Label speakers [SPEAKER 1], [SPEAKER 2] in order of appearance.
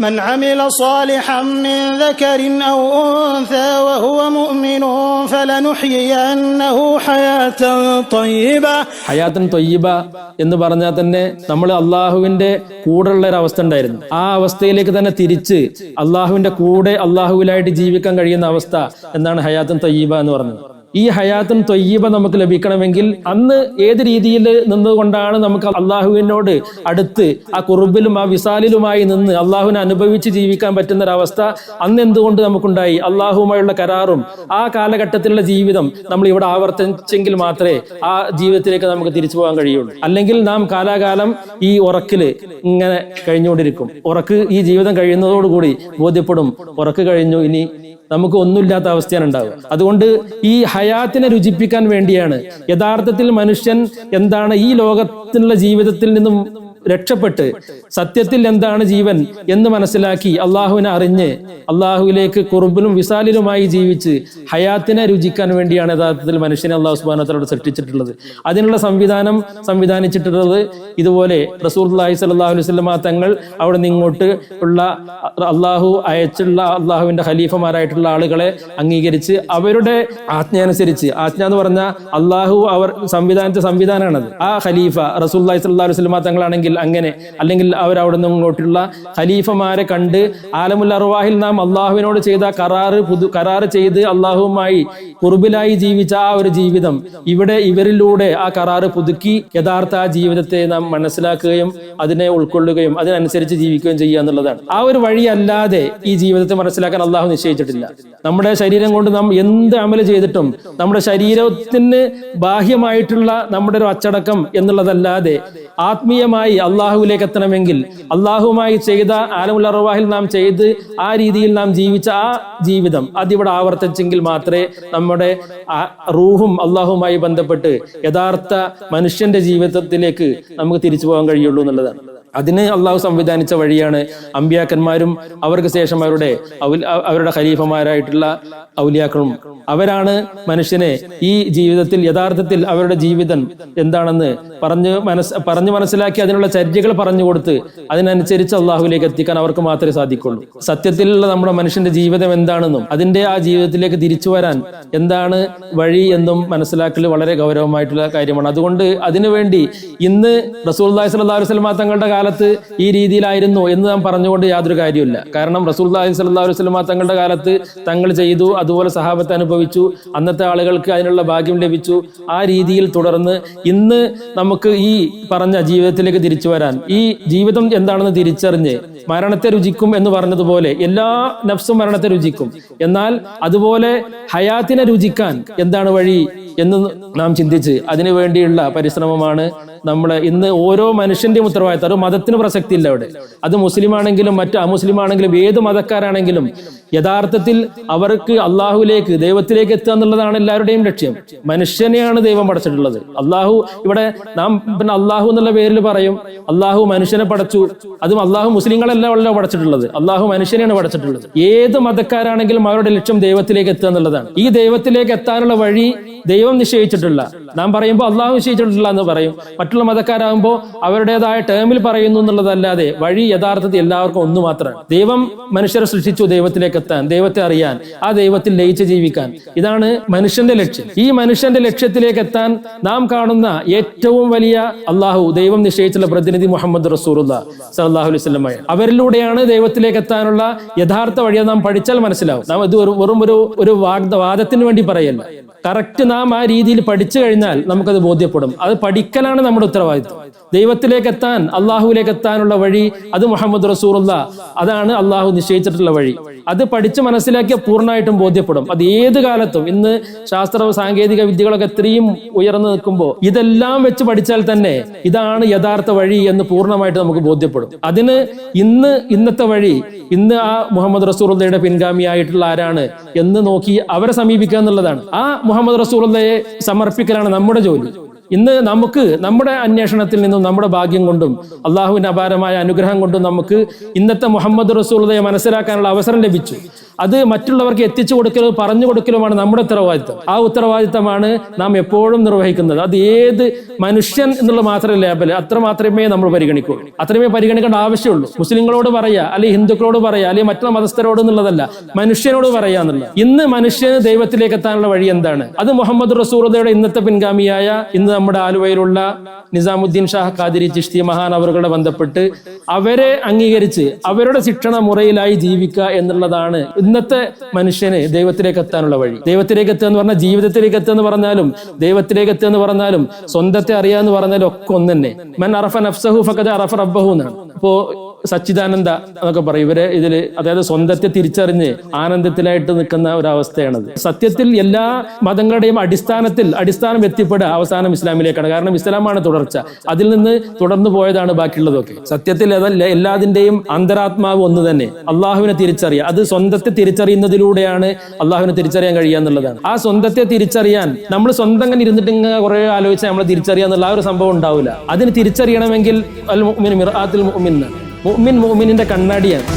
[SPEAKER 1] من عمل صالحا من ذكر أو أنثى وهو مؤمن فلنحيينه حياة طيبة.
[SPEAKER 2] ഹയാത്തുൻ ത്വയ്യിബ എന്ന് പറഞ്ഞാൽ തന്നെ നമ്മൾ അള്ളാഹുവിന്റെ കൂടെയുള്ള ഒരു അവസ്ഥ ഉണ്ടായിരുന്നു. ആ അവസ്ഥയിലേക്ക് തന്നെ തിരിച്ച് അള്ളാഹുവിന്റെ കൂടെ അള്ളാഹുവിലായിട്ട് ജീവിക്കാൻ കഴിയുന്ന അവസ്ഥ എന്നാണ് ഹയാത്തുൻ ത്വയ്യിബ എന്ന് പറഞ്ഞത്. ഈ ഹയാത്തുൻ ത്വയ്യിബ നമുക്ക് ലഭിക്കണമെങ്കിൽ അന്ന് ഏത് രീതിയിൽ നിന്നുകൊണ്ടാണ് നമുക്ക് അള്ളാഹുവിനോട് അടുത്ത് ആ ഖുർബിലും ആ വിസാലിലുമായി നിന്ന് അള്ളാഹുവിനെ അനുഭവിച്ച് ജീവിക്കാൻ പറ്റുന്ന ഒരവസ്ഥ അന്ന് എന്തുകൊണ്ട് നമുക്കുണ്ടായി? അള്ളാഹുവുമായുള്ള കരാറും ആ കാലഘട്ടത്തിലുള്ള ജീവിതം നമ്മൾ ഇവിടെ ആവർത്തിച്ചെങ്കിൽ മാത്രമേ ആ ജീവിതത്തിലേക്ക് നമുക്ക് തിരിച്ചു പോകാൻ കഴിയുള്ളൂ. അല്ലെങ്കിൽ നാം കാലാകാലം ഈ ഉറക്കില് ഇങ്ങനെ കഴിഞ്ഞുകൊണ്ടിരിക്കും. ഉറക്ക് ഈ ജീവിതം കഴിയുന്നതോടുകൂടി ബോധ്യപ്പെടും, ഉറക്ക് കഴിഞ്ഞു, ഇനി നമുക്ക് ഒന്നുമില്ലാത്ത അവസ്ഥയാണ് ഉണ്ടാവുക. അതുകൊണ്ട് ഈ ഹയാത്തിനെ രുചിപ്പിക്കാൻ വേണ്ടിയാണ് യഥാർത്ഥത്തിൽ മനുഷ്യൻ എന്താണ് ഈ ലോകത്തിലുള്ള ജീവിതത്തിൽ നിന്നും രക്ഷപ്പെട്ട് സത്യത്തിൽ എന്താണ് ജീവൻ എന്ന് മനസ്സിലാക്കി അള്ളാഹുവിനെ അറിഞ്ഞ് അള്ളാഹുവിലേക്ക് ഖുർബിലും വിസാലിലുമായി ജീവിച്ച് ഹയാത്തിനെ രുചിക്കാൻ വേണ്ടിയാണ് യഥാർത്ഥത്തിൽ മനുഷ്യനെ അള്ളാഹു സുബ്ഹാനഹു വ തആല സൃഷ്ടിച്ചിട്ടുള്ളത്. അതിനുള്ള സംവിധാനിച്ചിട്ടുള്ളത് ഇതുപോലെ റസൂലുള്ളാഹി സ്വല്ലല്ലാഹു അലൈഹി വസല്ലം തങ്ങൾ അവിടെ നിന്ന് ഇങ്ങോട്ട് ഉള്ള അള്ളാഹു അയച്ചുള്ള അള്ളാഹുവിന്റെ ഖലീഫമാരായിട്ടുള്ള ആളുകളെ അംഗീകരിച്ച് അവരുടെ ആജ്ഞ അനുസരിച്ച്, ആജ്ഞ എന്ന് പറഞ്ഞാൽ അള്ളാഹു അവർ സംവിധാനിച്ച സംവിധാനമാണത്. ആ ഖലീഫ റസൂലുള്ളാഹി സ്വല്ലല്ലാഹു അലൈഹി വസല്ലം തങ്ങളാണെങ്കിൽ അങ്ങനെ, അല്ലെങ്കിൽ അവരവിടെ നിന്ന് ഇങ്ങോട്ടുള്ള ഖലീഫമാരെ കണ്ട് ആലമുൽ അർവാഹിൽ നാം അള്ളാഹുവിനോട് ചെയ്ത കരാറ് ചെയ്ത് അള്ളാഹുവുമായി ഖുർബിലായി ജീവിച്ച ആ ഒരു ജീവിതം ഇവിടെ ഇവരിലൂടെ ആ കരാറ് പുതുക്കി യഥാർത്ഥ ആ ജീവിതത്തെ നാം മനസ്സിലാക്കുകയും അതിനെ ഉൾക്കൊള്ളുകയും അതിനനുസരിച്ച് ജീവിക്കുകയും ചെയ്യുക എന്നുള്ളതാണ്. ആ ഒരു വഴിയല്ലാതെ ഈ ജീവിതത്തെ മനസ്സിലാക്കാൻ അള്ളാഹു നിശ്ചയിച്ചിട്ടില്ല. നമ്മുടെ ശരീരം കൊണ്ട് നാം എന്ത് അമല് ചെയ്തിട്ടും നമ്മുടെ ശരീരത്തിന് ബാഹ്യമായിട്ടുള്ള നമ്മുടെ ഒരു അച്ചടക്കം എന്നുള്ളതല്ലാതെ ആത്മീയമായി അള്ളാഹുവിലേക്ക് എത്തണമെങ്കിൽ അള്ളാഹുമായി ചെയ്ത ആലമുൽ അർവാഹിൽ നാം ചെയ്ത് ആ രീതിയിൽ നാം ജീവിച്ച ആ ജീവിതം അതിവിടെ ആവർത്തിച്ചെങ്കിൽ മാത്രമേ നമ്മുടെ റൂഹും അള്ളാഹുമായി ബന്ധപ്പെട്ട് യഥാർത്ഥ മനുഷ്യന്റെ ജീവിതത്തിലേക്ക് നമുക്ക് തിരിച്ചു പോകാൻ കഴിയുള്ളൂ എന്നുള്ളതാണ്. അതിന് അള്ളാഹു സംവിധാനിച്ച വഴിയാണ് അമ്പിയാക്കന്മാരും അവർക്ക് ശേഷം അവരുടെ ഖലീഫമാരായിട്ടുള്ള ഔലിയാക്കളും. അവരാണ് മനുഷ്യനെ ഈ ജീവിതത്തിൽ യഥാർത്ഥത്തിൽ അവരുടെ ജീവിതം എന്താണെന്ന് പറഞ്ഞു മനസ്സിലാക്കി അതിനുള്ള ചര്യകൾ പറഞ്ഞു കൊടുത്ത് അതിനനുസരിച്ച് അള്ളാഹുവിലേക്ക് എത്തിക്കാൻ അവർക്ക് മാത്രമേ സാധിക്കുള്ളൂ. സത്യത്തിലുള്ള നമ്മുടെ മനുഷ്യന്റെ ജീവിതം എന്താണെന്നും അതിന്റെ ആ ജീവിതത്തിലേക്ക് തിരിച്ചു വരാൻ എന്താണ് വഴി എന്നും മനസ്സിലാക്കൽ വളരെ ഗൗരവമായിട്ടുള്ള കാര്യമാണ്. അതുകൊണ്ട് അതിനുവേണ്ടി ഇന്ന് റസൂലുള്ളാഹി സ്വല്ലല്ലാഹു അലൈഹി വസല്ലം തങ്ങളുടെ കാലത്ത് ഈ രീതിയിലായിരുന്നു എന്ന് നാം പറഞ്ഞുകൊണ്ട് യാതൊരു കാര്യമില്ല. കാരണം റസൂലുള്ളാഹി സ്വല്ലല്ലാഹു അലൈഹി വസല്ലം തങ്ങളുടെ കാലത്ത് തങ്ങൾ ചെയ്തു, അതുപോലെ സഹാബത്ത് അനുഭവിച്ചു, അന്നത്തെ ആളുകൾക്ക് അതിനുള്ള ഭാഗ്യം ലഭിച്ചു. ആ രീതിയിൽ തുടർന്ന് ഇന്ന് നമുക്ക് ഈ പറഞ്ഞ ജീവിതത്തിലേക്ക് തിരിച്ചു വരാൻ, ഈ ജീവിതം എന്താണെന്ന് തിരിച്ചറിഞ്ഞ് മരണത്തെ രുചിക്കും എന്ന് പറഞ്ഞതുപോലെ എല്ലാ നഫ്സും മരണത്തെ രുചിക്കും. എന്നാൽ അതുപോലെ ഹയാത്തിനെ രുചിക്കാൻ എന്താണ് വഴി എന്ന് നാം ചിന്തിച്ച് അതിനു വേണ്ടിയുള്ള പരിശ്രമമാണ് നമ്മളെ ഇന്ന് ഓരോ മനുഷ്യന്റെയും ഉത്തരവാദിത്തം. ഒരു മതത്തിന് പ്രസക്തി ഇല്ല അവിടെ. അത് മുസ്ലിം ആണെങ്കിലും മറ്റ് അമുസ്ലിം ആണെങ്കിലും ഏത് മതക്കാരാണെങ്കിലും യഥാർത്ഥത്തിൽ അവർക്ക് അള്ളാഹുവിലേക്ക് ദൈവത്തിലേക്ക് എത്തുക എന്നുള്ളതാണ് എല്ലാവരുടെയും ലക്ഷ്യം. മനുഷ്യനെയാണ് ദൈവം പടച്ചിട്ടുള്ളത്. അള്ളാഹു ഇവിടെ നാം പിന്നെ അള്ളാഹു എന്നുള്ള പേരിൽ പറയും അള്ളാഹു മനുഷ്യനെ പടച്ചു. അതും അള്ളാഹു മുസ്ലിങ്ങളല്ല പടച്ചിട്ടുള്ളത്, അള്ളാഹു മനുഷ്യനെയാണ് പടച്ചിട്ടുള്ളത്. ഏത് മതക്കാരാണെങ്കിലും അവരുടെ ലക്ഷ്യം ദൈവത്തിലേക്ക് എത്തുക എന്നുള്ളതാണ്. ഈ ദൈവത്തിലേക്ക് എത്താനുള്ള വഴി ദൈവം നിശ്ചയിച്ചിട്ടില്ല. നാം പറയുമ്പോൾ അള്ളാഹു നിശ്ചയിച്ചിട്ടില്ല എന്ന് പറയും. മറ്റുള്ള മതക്കാരാകുമ്പോൾ അവരുടേതായ ടേമിൽ പറയുന്നു എന്നുള്ളതല്ലാതെ വഴി യഥാർത്ഥത്തിൽ എല്ലാവർക്കും ഒന്നു മാത്രമാണ്. ദൈവം മനുഷ്യരെ സൃഷ്ടിച്ചു ദൈവത്തിലേക്ക് എത്താൻ, ദൈവത്തെ അറിയാൻ, ആ ദൈവത്തിൽ ലയിച്ച് ജീവിക്കാൻ. ഇതാണ് മനുഷ്യന്റെ ലക്ഷ്യം. ഈ മനുഷ്യന്റെ ലക്ഷ്യത്തിലേക്ക് എത്താൻ നാം കാണുന്ന ഏറ്റവും വലിയ അള്ളാഹു ദൈവം നിശ്ചയിച്ചുള്ള പ്രതിനിധി മുഹമ്മദ് റസൂലുള്ളാഹി സ്വല്ലല്ലാഹു അലൈഹി വസല്ലം. അവരിലൂടെയാണ് ദൈവത്തിലേക്ക് എത്താനുള്ള യഥാർത്ഥ വഴിയെ നാം പഠിച്ചാൽ മനസ്സിലാവും. നാം ഇത് വെറും ഒരു വാദത്തിന് വേണ്ടി പറയല്ല. കറക്റ്റ് നാം ആ രീതിയിൽ പഠിച്ചു കഴിഞ്ഞാൽ നമുക്കത് ബോധ്യപ്പെടും. അത് പഠിക്കലാണ് നമ്മുടെ ഉത്തരവാദിത്വം. ദൈവത്തിലേക്ക് എത്താൻ, അള്ളാഹുവിലേക്ക് എത്താനുള്ള വഴി അത് മുഹമ്മദ് റസൂലുള്ളാഹി, അതാണ് അള്ളാഹു നിശ്ചയിച്ചിട്ടുള്ള വഴി. അത് പഠിച്ച് മനസ്സിലാക്കിയ പൂർണ്ണമായിട്ടും ബോധ്യപ്പെടും. അത് ഏത് കാലത്തും. ഇന്ന് ശാസ്ത്ര സാങ്കേതിക വിദ്യകളൊക്കെ എത്രയും ഉയർന്നു നിൽക്കുമ്പോൾ ഇതെല്ലാം വെച്ച് പഠിച്ചാൽ തന്നെ ഇതാണ് യഥാർത്ഥ വഴി എന്ന് പൂർണ്ണമായിട്ട് നമുക്ക് ബോധ്യപ്പെടും. അതിന് ഇന്നത്തെ വഴി, ഇന്ന് ആ മുഹമ്മദ് റസൂലുള്ളാഹിയുടെ പിൻഗാമിയായിട്ടുള്ള ആരാണ് എന്ന് നോക്കി അവരെ സമീപിക്കുക എന്നുള്ളതാണ്. ആ മുഹമ്മദ് റസൂലുള്ളാഹിയെ സമർപ്പിക്കലാണ് നമ്മുടെ ജോലി. ഇന്ന് നമുക്ക് നമ്മുടെ അന്വേഷണത്തിൽ നിന്നും നമ്മുടെ ഭാഗ്യം കൊണ്ടും അള്ളാഹുവിന്റെ അപാരമായ അനുഗ്രഹം കൊണ്ടും നമുക്ക് ഇന്നത്തെ മുഹമ്മദ് റസൂലുള്ളാഹിയെ മനസ്സിലാക്കാനുള്ള അവസരം ലഭിച്ചു. അത് മറ്റുള്ളവർക്ക് എത്തിച്ചു കൊടുക്കലും പറഞ്ഞു കൊടുക്കലുമാണ് നമ്മുടെ ഉത്തരവാദിത്തം. ആ ഉത്തരവാദിത്തമാണ് നാം എപ്പോഴും നിർവഹിക്കുന്നത്. അത് ഏത് മനുഷ്യൻ എന്നുള്ള മാത്രമല്ല ലേബൽ, അത്ര മാത്രമേ നമ്മൾ പരിഗണിക്കുള്ളൂ. അത്രമേ പരിഗണിക്കേണ്ട ആവശ്യമുള്ളൂ. മുസ്ലിങ്ങളോട് പറയാ, അല്ലെങ്കിൽ ഹിന്ദുക്കളോട് പറയാ, അല്ലെങ്കിൽ മറ്റുള്ള മതസ്ഥരോട് എന്നുള്ളതല്ല, മനുഷ്യനോട് പറയാ എന്നുള്ളത്. ഇന്ന് മനുഷ്യന് ദൈവത്തിലേക്ക് എത്താനുള്ള വഴി എന്താണ്? അത് മുഹമ്മദ് റസൂലുള്ളാഹിയുടെ ഇന്നത്തെ പിൻഗാമിയായ ഇന്ന് നമ്മുടെ ആലുവയിലുള്ള നിസാമുദ്ദീൻ ഷാഹ് ഖാദിരി ചിശ്തി മഹാനവറുകളെ ബന്ധപ്പെട്ട് അവരെ അംഗീകരിച്ച് അവരുടെ ശിക്ഷണ മുറയിലായി ജീവിക്കുക എന്നുള്ളതാണ് ഇന്നത്തെ മനുഷ്യന് ദൈവത്തിലേക്ക് എത്താനുള്ള വഴി. ദൈവത്തിലേക്ക് എത്തുക എന്ന് പറഞ്ഞാൽ ജീവിതത്തിലേക്ക് എത്തുക എന്ന് പറഞ്ഞാലും ദൈവത്തിലേക്ക് എത്തുക എന്ന് പറഞ്ഞാലും സ്വന്തത്തെ അറിയാന്ന് പറഞ്ഞാലും ഒക്കെ ഒന്ന് തന്നെ. മൻ അറഫ നഫ്സഹു ഫഖദ് അറഫ റബ്ബഹു എന്നാണ്. ഇപ്പോ സച്ചിദാനന്ദ എന്നൊക്കെ പറയും ഇവര് ഇതില്, അതായത് സ്വന്തത്തെ തിരിച്ചറിഞ്ഞ് ആനന്ദത്തിലായിട്ട് നിൽക്കുന്ന ഒരവസ്ഥയാണത്. സത്യത്തിൽ എല്ലാ മതങ്ങളുടെയും അടിസ്ഥാനം എത്തിപ്പെടുക അവസാനം ഇസ്ലാമിലേക്കാണ്. കാരണം ഇസ്ലാമാണ് തുടർച്ച, അതിൽ നിന്ന് തുടർന്നു പോയതാണ് ബാക്കിയുള്ളതൊക്കെ. സത്യത്തിൽ അതല്ല, എല്ലാതിന്റെയും അന്തരാത്മാവ് ഒന്ന് തന്നെ, അള്ളാഹുവിനെ തിരിച്ചറിയുക. അത് സ്വന്തത്തെ തിരിച്ചറിയുന്നതിലൂടെയാണ് അള്ളാഹുവിനെ തിരിച്ചറിയാൻ കഴിയുക എന്നുള്ളതാണ്. ആ സ്വന്തത്തെ തിരിച്ചറിയാൻ നമ്മൾ സ്വന്തം അങ്ങനെ ഇരുന്നിട്ട് കുറെ ആലോചിച്ചാൽ നമ്മളെ തിരിച്ചറിയാന്നുള്ള ആ ഒരു സംഭവം ഉണ്ടാവില്ല. അതിന് തിരിച്ചറിയണമെങ്കിൽ അൽ മുഅ്മിൻ മിർആത്തുൽ മുഅ്മിൻ, മുഅ്മിൻ മുഅ്മിനിന്റെ കണ്ണാടിയാണ്.